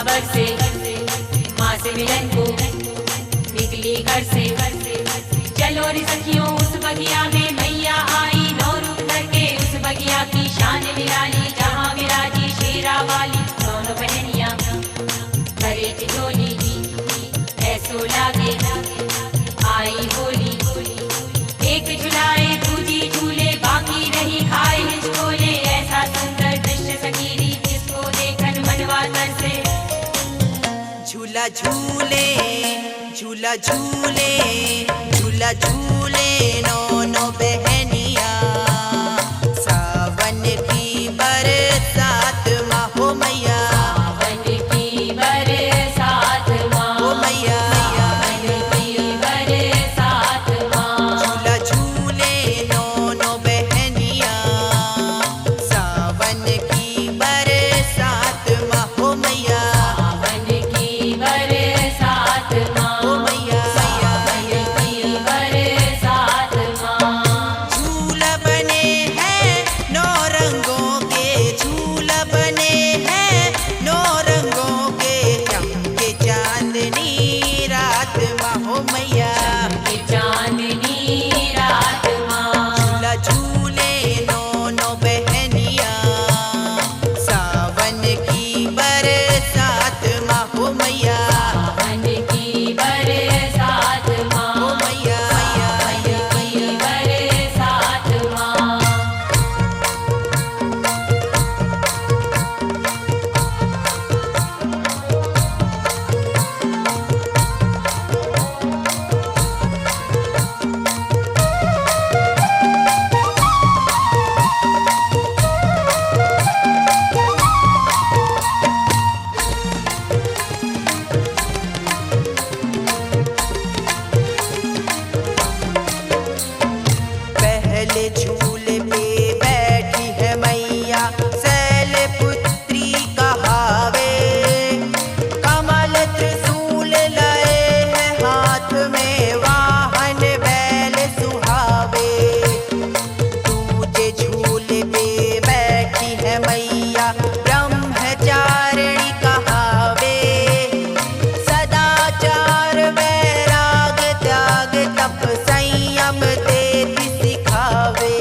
बरसे माँ से मिलन को निकली घर से। चलो रे सखियों उस बगिया में मैया आई, नौ रूप करके उस बगिया की शान निराली, जहाँ विराजी शेरा वाली दोनों बहनियाँ करे ठिठोली। ऐसो लागे आई होली, एक झुलाए दूजी झूले, बाकी रही खाए हिचकोले। ऐसा सुंदर दृश्य सखीरी जिसको देखन मनवा तरसे। झूला झूले झूला झूले झूला झूले नौनो बहनिया, सावन की बरसात माँ हो मैया, सावन की बरसात माँ हो मैया, सावन की बरसात माँ। झूला झूले नौनो बहनिया, सावन की बरसात माँ हो मैया, सावन की बरसात माँ हो मैया, सावन की बरसात माँ। झूला बने हैं नौ रंगों के, झूला बने हैं नौ रंगों के, चमके चांदनी रात माँ हो मैया, ये चांदनी रात माँ। झूला झूले नौ बहनिया, सावन की बरसात माँ हो मैया, सावन की बरसात माँ हो मैया, सावन की बरसात माँ। पहले झूले पे बैठी है मैया, शैलपुत्री कहावे, कमल त्रिशूल लए है हाथ में, वाहन बैल सुहावे। दूजे झूले पे बैठी है मैया, ब्रह्मचारिणी कहावे, सदाचार वैराग त्याग तप संयम देती सिखावे।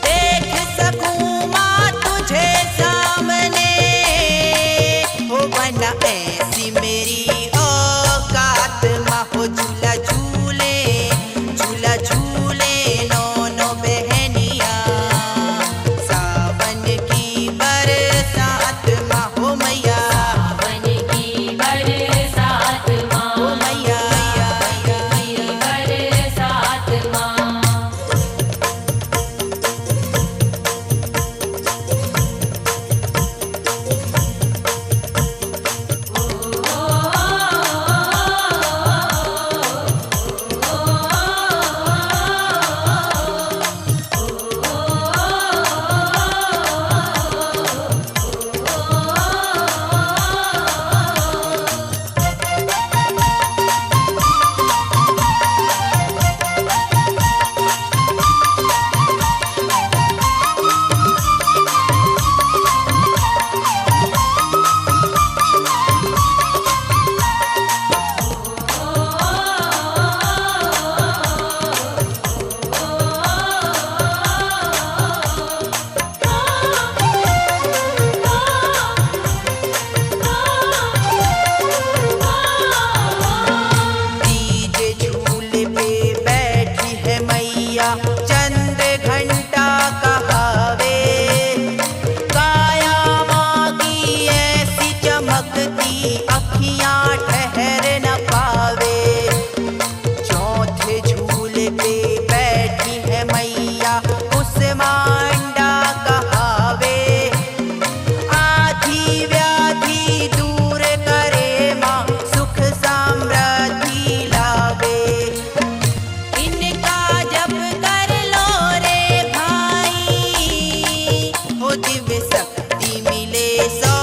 देख सकूं माँ तुझे सामने, हो बना ऐसी मेरी औकात माँ हो। झूला झूले झूला झूले नौनो बहनिया, सावन की बरसात माँ हो मैया, सावन की बरसात माँ हो मैया, की बरसात माँ। डीजे झूले पे बैठी है मैया, चंद्र घंटा कहावे, काया माँ की ऐसी चमकती अखियाँ ठहर न पावे। चौथे झूले पे बैठी है मैया, कुसमांडा कहावे, आधी व्याधि दूर करे माँ, सुख समृद्धि लावे। इनका जप कर लो रे भाई, हो दिव्य शक्ति मिले सौ